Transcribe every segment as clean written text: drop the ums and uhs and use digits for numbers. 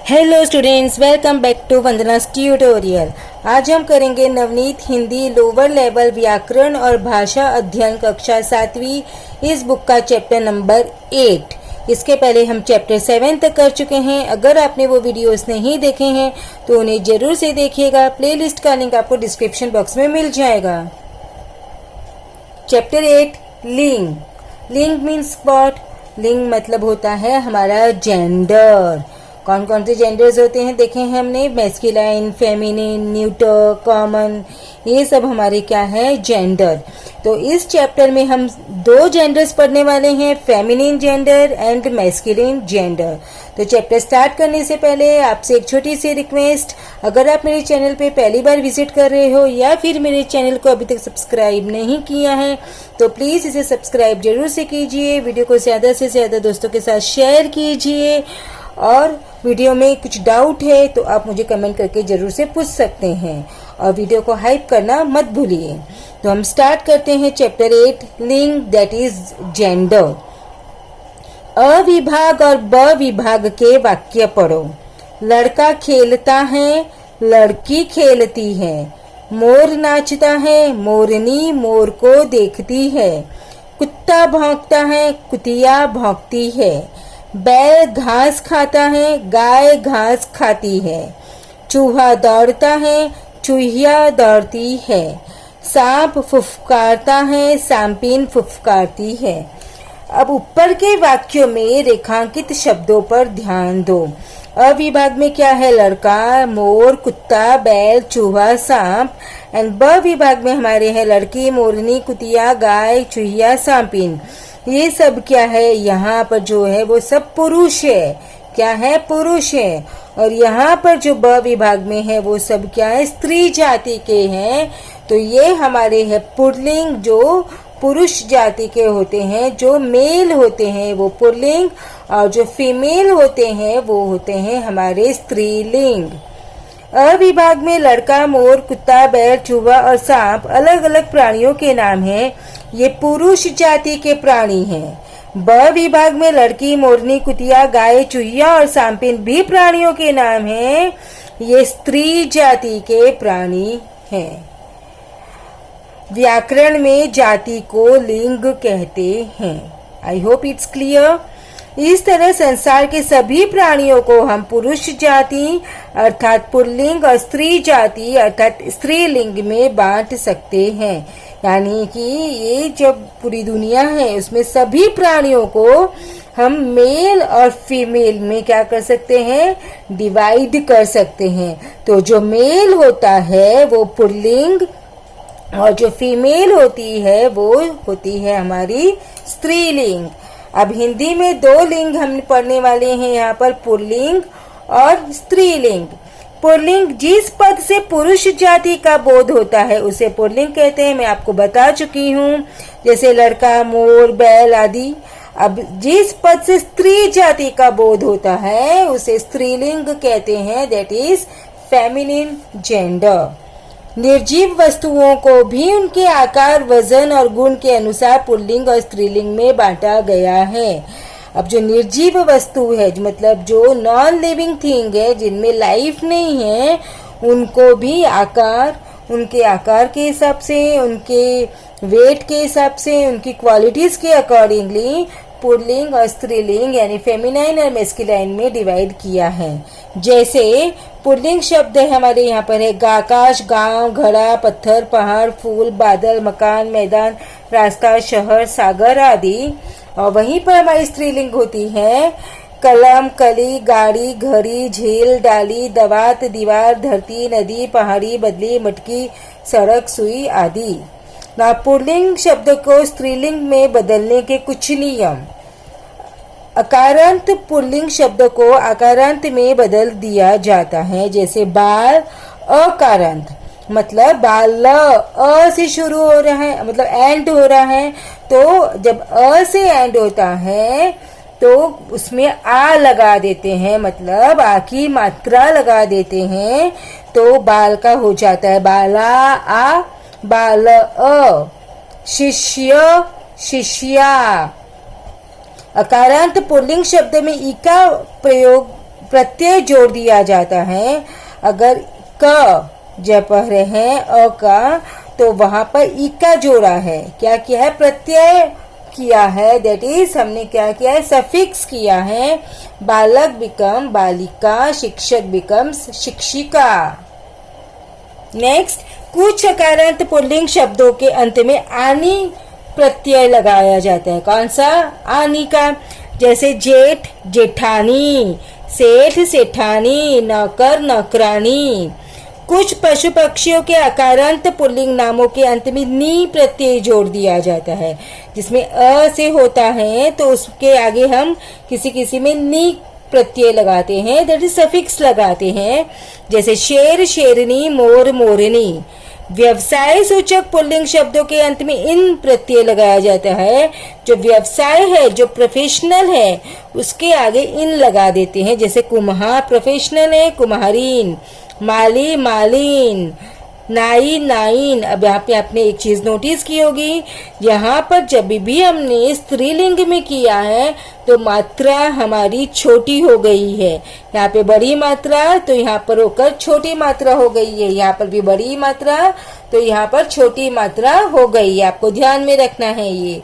Hello students, welcome back to Vandana's tutorial. आज हम करेंगे नवनीत हिंदी लोअर लेवल व्याकरण और भाषा अध्ययन कक्षा 7वीं इस बुक का चैप्टर नंबर 8। इसके पहले हम चैप्टर 7 तक कर चुके हैं। अगर आपने वो वीडियोस नहीं देखे हैं तो उन्हें जरूर से देखिएगा। प्लेलिस्ट का लिंक आपको डिस्क्रिप्शन बॉक्स में मिल जाएगा। चैप्टर 8 लिंग। लिंग मीन्स व्हाट? लिंग मतलब होता है हमारा जेंडर। कौन कौन से जेंडर्स होते हैं देखे हैं हमने, मैस्कुलाइन, फेमिनिन, न्यूटर, कॉमन, ये सब हमारे क्या है, जेंडर। तो इस चैप्टर में हम दो जेंडर्स पढ़ने वाले हैं, feminine gender and masculine gender. तो चैप्टर स्टार्ट करने से पहले आपसे एक छोटी सी रिक्वेस्ट, अगर आप मेरे चैनल पे पहली बार विजिट कर रहे हो या फिर मेरे चैनल को अभी तक सब्सक्राइब नहीं किया है तो प्लीज़ इसे सब्सक्राइब जरूर से कीजिए। वीडियो को ज़्यादा से ज़्यादा दोस्तों के साथ शेयर कीजिए और वीडियो में कुछ डाउट है तो आप मुझे कमेंट करके जरूर से पूछ सकते हैं और वीडियो को हाइप करना मत भूलिए। तो हम स्टार्ट करते हैं चैप्टर 8 लिंग, दैट इज जेंडर। अ विभाग और ब विभाग के वाक्य पढ़ो। लड़का खेलता है, लड़की खेलती है। मोर नाचता है, मोरनी मोर को देखती है। कुत्ता भौंकता है, कुतिया भौंकती है। बैल घास खाता है, गाय घास खाती है। चूहा दौड़ता है, चूहिया दौड़ती है। सांप फुफकारता है, सांपिन फुफकारती है। अब ऊपर के वाक्यों में रेखांकित शब्दों पर ध्यान दो। अ विभाग में क्या है, लड़का, मोर, कुत्ता, बैल, चूहा, सांप। एंड ब विभाग में हमारे हैं लड़की, मोरनी, कुतिया, गाय, चूहिया, सांपिन। ये सब क्या है, यहाँ पर जो है वो सब पुरुष है। क्या है, पुरुष है। और यहाँ पर जो ब विभाग में है वो सब क्या है, स्त्री जाति के हैं। तो ये हमारे है पुल्लिंग, जो पुरुष जाति के होते हैं। जो मेल होते हैं वो पुल्लिंग और जो फीमेल होते हैं वो होते हैं हमारे स्त्रीलिंग। अ विभाग में लड़का, मोर, कुत्ता, बैल, चूहा और सांप अलग अलग प्राणियों के नाम हैं। ये पुरुष जाति के प्राणी हैं। ब विभाग में लड़की, मोरनी, कुतिया, गाय, चूहिया और सांपिन भी प्राणियों के नाम हैं। ये स्त्री जाति के प्राणी हैं। व्याकरण में जाति को लिंग कहते हैं। I hope it's clear. इस तरह संसार के सभी प्राणियों को हम पुरुष जाति अर्थात पुल्लिंग और स्त्री जाति अर्थात स्त्रीलिंग में बांट सकते हैं। यानी कि ये जब पूरी दुनिया है उसमें सभी प्राणियों को हम मेल और फीमेल में क्या कर सकते हैं, डिवाइड कर सकते हैं। तो जो मेल होता है वो पुल्लिंग और जो फीमेल होती है वो होती है हमारी स्त्रीलिंग। अब हिंदी में दो लिंग हम पढ़ने वाले हैं यहाँ पर, पुल्लिंग और स्त्रीलिंग। पुल्लिंग जिस पद से पुरुष जाति का बोध होता है उसे पुल्लिंग कहते हैं। मैं आपको बता चुकी हूँ, जैसे लड़का, मोर, बैल आदि। अब जिस पद से स्त्री जाति का बोध होता है उसे स्त्रीलिंग कहते हैं, दैट इज फेमिनिन जेंडर। निर्जीव वस्तुओं को भी उनके आकार, वजन और गुण के अनुसार पुल्लिंग और स्त्रीलिंग में बांटा गया है। अब जो निर्जीव वस्तु है, मतलब जो नॉन लिविंग थिंग है, जिनमें लाइफ नहीं है, उनको भी आकार, उनके आकार के हिसाब से, उनके वेट के हिसाब से, उनकी क्वालिटीज के अकॉर्डिंगली पुल्लिंग और स्त्रीलिंग यानी फेमिनाइन और मैस्कुलाइन में डिवाइड किया है। जैसे पुल्लिंग शब्द है हमारे यहाँ पर है आकाश, गांव, घड़ा, पत्थर, पहाड़, फूल, बादल, मकान, मैदान, रास्ता, शहर, सागर आदि। और वहीं पर हमारी स्त्रीलिंग होती है कलम, कली, गाड़ी, घड़ी, झील, डाली, दवात, दीवार, धरती, नदी, पहाड़ी, बदली, मटकी, सड़क, सुई आदि। ना पुल्लिंग शब्द को स्त्रीलिंग में बदलने के कुछ नियम। अकारांत पुल्लिंग शब्द को आकारांत में बदल दिया जाता है। जैसे बाल अकारांत, मतलब बाल अ से शुरू हो रहा है, मतलब एंड हो रहा है। तो जब अ से एंड होता है तो उसमें आ लगा देते हैं, मतलब आ की मात्रा लगा देते हैं तो बाल का हो जाता है बाला आ, बाल अ। शिष्य, शिष्या। अकारांत पुल्लिंग शब्द में ई का प्रयोग प्रत्यय जोड़ दिया जाता है। अगर क जब पढ़ रहे हैं अ का, तो वहां पर ई का जोड़ा है। क्या किया है? प्रत्यय किया है। दैट इज हमने क्या किया है? सफिक्स किया है। बालक बिकम बालिका, शिक्षक बिकम्स शिक्षिका। नेक्स्ट, कुछ अकारांत पुल्लिंग शब्दों के अंत में आनी प्रत्यय लगाया जाता है। कौन सा? आनी का। जैसे जेठ जेठानी, सेठ सेठानी, नौकर नौकरानी। कुछ पशु पक्षियों के अकारांत पुल्लिंग नामों के अंत में नी प्रत्यय जोड़ दिया जाता है। जिसमें अ से होता है तो उसके आगे हम किसी किसी में नी प्रत्यय लगाते हैं, दैट इज सफिक्स लगाते हैं। जैसे शेर शेरनी, मोर मोरनी। व्यवसाय सूचक पुल्लिंग शब्दों के अंत में इन प्रत्यय लगाया जाता है। जो व्यवसाय है, जो प्रोफेशनल है, उसके आगे इन लगा देते हैं। जैसे कुम्हार प्रोफेशनल है, कुम्हारीन। माली मालीन, नाई नाइन। अब यहाँ पे आपने एक चीज नोटिस की होगी, यहाँ पर जब भी हमने स्त्रीलिंग में किया है तो मात्रा हमारी छोटी हो गई है। यहाँ पे बड़ी मात्रा तो यहाँ पर होकर छोटी मात्रा हो गई है। यहाँ पर भी बड़ी मात्रा तो यहाँ पर छोटी मात्रा हो गई है। आपको ध्यान में रखना है ये।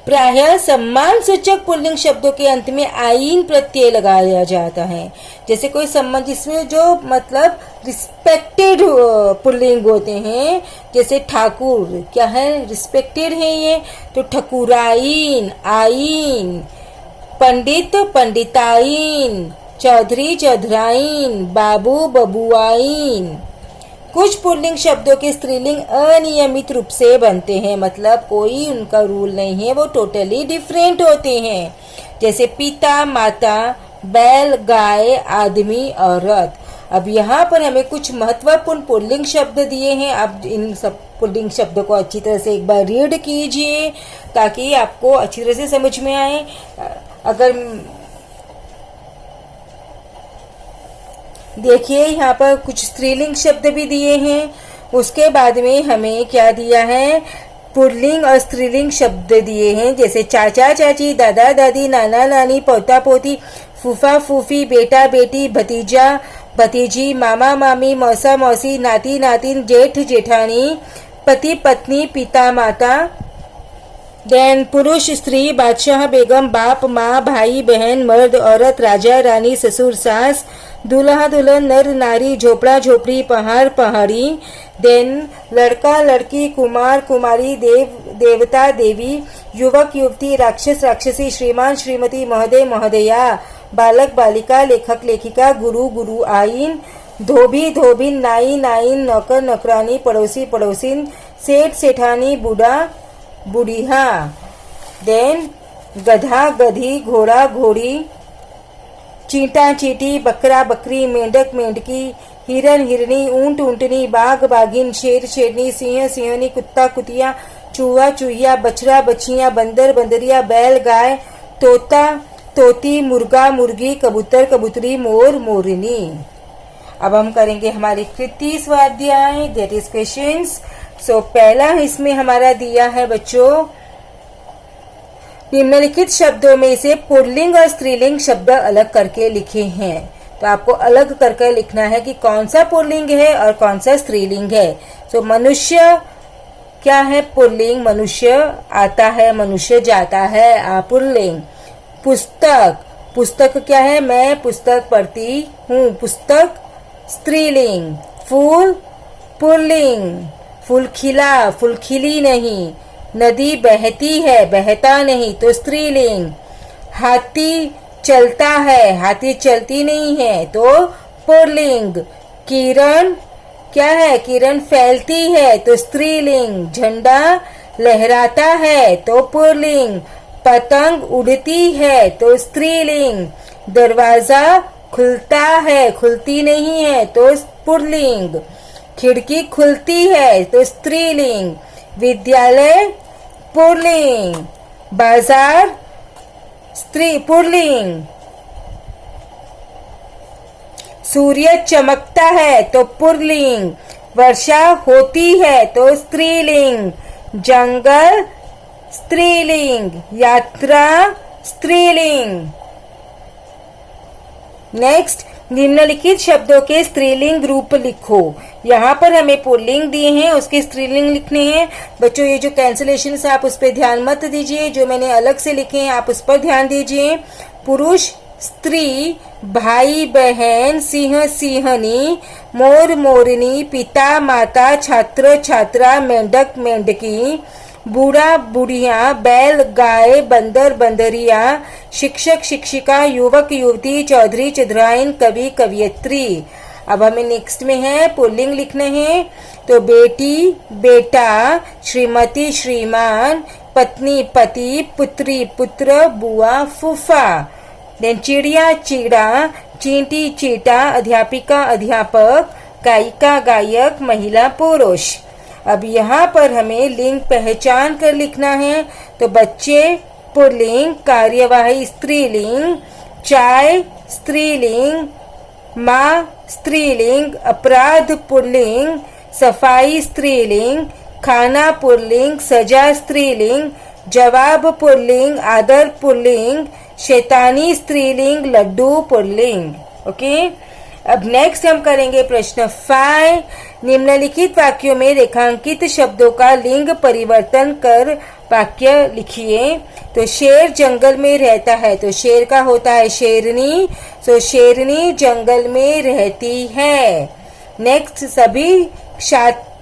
प्रायः सम्मान सूचक पुल्लिंग शब्दों के अंत में आइन प्रत्यय लगाया जाता है। जैसे कोई सम्मान जिसमें जो मतलब रिस्पेक्टेड पुल्लिंग होते हैं, जैसे ठाकुर क्या है? रिस्पेक्टेड है ये, तो ठकुराइन आइन। पंडित पंडिताइन, चौधरी चौधराइन, बाबू बबुआइन। कुछ पुल्लिंग शब्दों के स्त्रीलिंग अनियमित रूप से बनते हैं, मतलब कोई उनका रूल नहीं है, वो टोटली डिफरेंट होते हैं। जैसे पिता माता, बैल गाय, आदमी औरत। अब यहाँ पर हमें कुछ महत्वपूर्ण पुल्लिंग शब्द दिए हैं। अब इन सब पुल्लिंग शब्दों को अच्छी तरह से एक बार रीड कीजिए ताकि आपको अच्छी तरह से समझ में आए। अगर देखिए यहाँ पर कुछ स्त्रीलिंग शब्द भी दिए हैं। उसके बाद में हमें क्या दिया है? पुल्लिंग और स्त्रीलिंग शब्द दिए हैं। जैसे चाचा चाची, दादा दादी, नाना नानी, पोता पोती, फूफा फूफी, बेटा बेटी, भतीजा भतीजी, मामा मामी, मौसा मौसी, नाती नातिन, जेठ जेठानी, पति पत्नी, पिता माता। देन पुरुष स्त्री, बादशाह बेगम, बाप माँ, भाई बहन, मर्द औरत, राजा रानी, ससुर सास, दूल्हा दुल्हन, नर नारी, झोपड़ा झोपड़ी, पहाड़ पहाड़ी। देन लड़का लड़की, कुमार कुमारी, देव देवता देवी, युवक युवती, राक्षस राक्षसी, श्रीमान श्रीमती, महोदय महोदया, बालक बालिका, लेखक लेखिका, गुरु गुरु आइन, धोबी धोबिन, नाई नाइन, नौकर नौकरानी, पड़ोसी पड़ोसिन, सेठ सेठानी, बूढ़ा बुढ़िया। देन गधा गधी, घोड़ा घोड़ी, चींटा चींटी, बकरा बकरी, मेंढक मेंढकी, हिरन हिरनी, ऊंट ऊंटनी, बाघ बाघिन, शेर शेरनी, सिंह सिंहनी, कुत्ता कुतिया, चूहा चूहिया, बछड़ा बछिया, बंदर बंदरिया, बैल गाय, तोता तोती, मुर्गा मुर्गी, कबूतर कबूतरी, मोर मोरनी। अब हम करेंगे हमारी कृति स्वाध्याय, दैट इज क्वेश्चंस। सो पहला इसमें हमारा दिया है बच्चों, निम्नलिखित शब्दों में से पुल्लिंग और स्त्रीलिंग शब्द अलग करके लिखे हैं। तो आपको अलग करके लिखना है कि कौन सा पुल्लिंग है और कौन सा स्त्रीलिंग है। सो मनुष्य क्या है? पुल्लिंग। मनुष्य आता है, मनुष्य जाता है, पुल्लिंग। पुस्तक, पुस्तक क्या है? मैं पुस्तक पढ़ती हूँ, पुस्तक स्त्रीलिंग। फूल पुल्लिंग, फूल खिला, फूल खिली नहीं। नदी बहती है, बहता नहीं, तो स्त्रीलिंग। हाथी चलता है, हाथी चलती नहीं है, तो पुल्लिंग। किरण क्या है? किरण फैलती है, तो स्त्रीलिंग। झंडा लहराता है, तो पुल्लिंग। पतंग उड़ती है, तो स्त्रीलिंग। दरवाजा खुलता है, खुलती नहीं है, तो पुल्लिंग। खिड़की खुलती है, तो स्त्रीलिंग। विद्यालय पुल्लिंग। बाजार स्त्री पुल्लिंग। सूर्य चमकता है, तो पुल्लिंग। वर्षा होती है, तो स्त्रीलिंग। जंगल स्त्रीलिंग। यात्रा स्त्रीलिंग। नेक्स्ट, निम्नलिखित शब्दों के स्त्रीलिंग रूप लिखो। यहाँ पर हमें पुल्लिंग दिए हैं, उसके स्त्रीलिंग लिखने हैं। बच्चों ये जो कैंसलेशन है आप उस पर ध्यान मत दीजिए, जो मैंने अलग से लिखे हैं आप उस पर ध्यान दीजिए। पुरुष, स्त्री, भाई बहन, सिंह सिंहनी, मोर मोरनी, पिता माता, छात्र छात्रा, मेंढक मेंढकी, बूढ़ा बुढ़िया, बैल गाय, बंदर बंदरिया, शिक्षक शिक्षिका, युवक युवती, चौधरी चौधराइन, कवि कवियत्री। अब हमें नेक्स्ट में है पुल्लिंग लिखने हैं, तो बेटी बेटा, श्रीमती श्रीमान, पत्नी पति, पुत्री पुत्र, बुआ फूफा। देन चिड़िया चिड़ा, चींटी चींटा, अध्यापिका अध्यापक, गायिका गायक, महिला पुरुष। अब यहाँ पर हमें लिंग पहचान कर लिखना है, तो बच्चे पुल्लिंग, कार्यवाही स्त्रीलिंग, चाय स्त्रीलिंग, माँ स्त्रीलिंग, अपराध पुल्लिंग, सफाई स्त्रीलिंग, खाना पुल्लिंग, सजा स्त्रीलिंग, जवाब पुल्लिंग, आदर पुल्लिंग, शैतानी स्त्रीलिंग, लड्डू पुल्लिंग। ओके, अब नेक्स्ट हम करेंगे प्रश्न 5। निम्नलिखित वाक्यों में रेखांकित शब्दों का लिंग परिवर्तन कर वाक्य लिखिए। तो शेर जंगल में रहता है, तो शेर का होता है शेरनी, तो शेरनी जंगल में रहती है। नेक्स्ट, सभी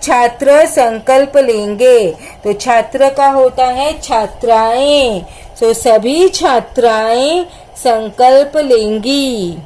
छात्र संकल्प लेंगे, तो छात्र का होता है छात्राएं, तो सभी छात्राएं संकल्प लेंगी।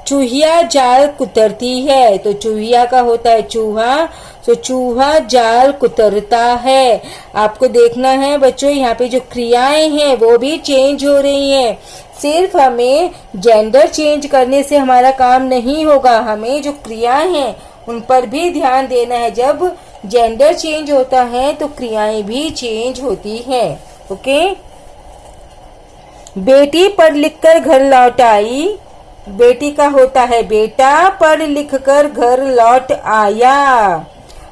चूहिया जाल कुतरती है, तो चूहिया का होता है चूहा, तो चूहा जाल कुतरता है। आपको देखना है बच्चों, यहाँ पे जो क्रियाएं हैं वो भी चेंज हो रही हैं। सिर्फ हमें जेंडर चेंज करने से हमारा काम नहीं होगा, हमें जो क्रियाएं हैं उन पर भी ध्यान देना है। जब जेंडर चेंज होता है तो क्रियाएं भी चेंज होती है। ओके, बेटी पढ़ लिख कर घर लौट आई, बेटी का होता है बेटा, पढ़ लिख कर घर लौट आया।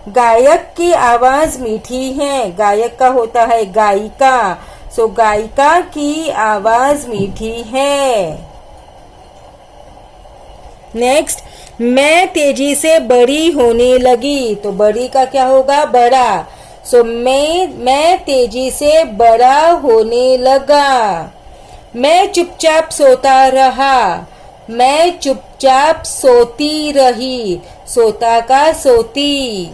गायक की आवाज मीठी है, गायक का होता है गायिका, सो गायिका की आवाज मीठी है। नेक्स्ट, मैं तेजी से बड़ी होने लगी, तो बड़ी का क्या होगा बड़ा, सो मैं तेजी से बड़ा होने लगा। मैं चुपचाप सोता रहा, मैं चुपचाप सोती रही, सोता का सोती।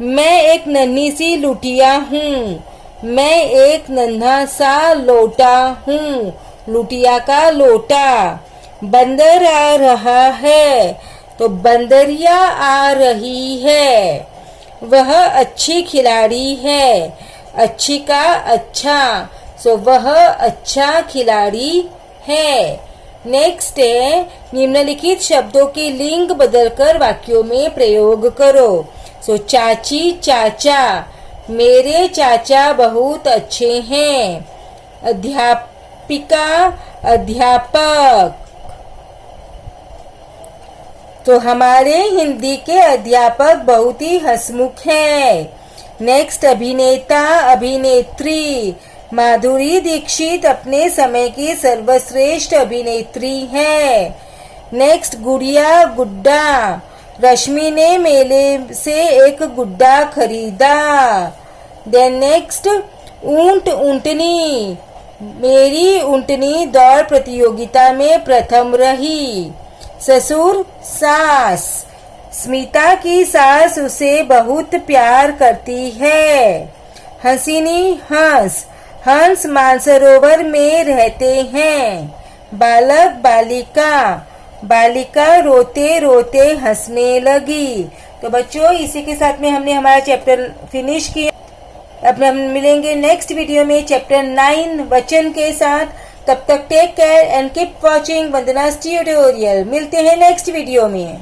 मैं एक नन्ही सी लुटिया हूँ, मैं एक नन्हा सा लोटा हूँ, लुटिया का लोटा। बंदर आ रहा है, तो बंदरिया आ रही है। वह अच्छी खिलाड़ी है, अच्छी का अच्छा, सो वह अच्छा खिलाड़ी है। नेक्स्ट है, निम्नलिखित शब्दों की लिंग बदलकर वाक्यों में प्रयोग करो। सो चाची चाचा, मेरे चाचा बहुत अच्छे हैं। अध्यापिका अध्यापक, तो हमारे हिंदी के अध्यापक बहुत ही हंसमुख हैं। नेक्स्ट, अभिनेता अभिनेत्री, माधुरी दीक्षित अपने समय की सर्वश्रेष्ठ अभिनेत्री है। नेक्स्ट, गुड़िया गुड्डा, रश्मि ने मेले से एक गुड्डा खरीदा। देन नेक्स्ट, ऊंट ऊंटनी, मेरी ऊंटनी दौड़ प्रतियोगिता में प्रथम रही। ससुर सास, स्मिता की सास उसे बहुत प्यार करती है। हंसिनी हंस, हंस मानसरोवर में रहते हैं। बालक बालिका, बालिका रोते रोते हंसने लगी। तो बच्चों इसी के साथ में हमने हमारा चैप्टर फिनिश किया। अब हम मिलेंगे नेक्स्ट वीडियो में चैप्टर 9 वचन के साथ। तब तक take care and keep watching Vandana's tutorial. मिलते हैं नेक्स्ट वीडियो में।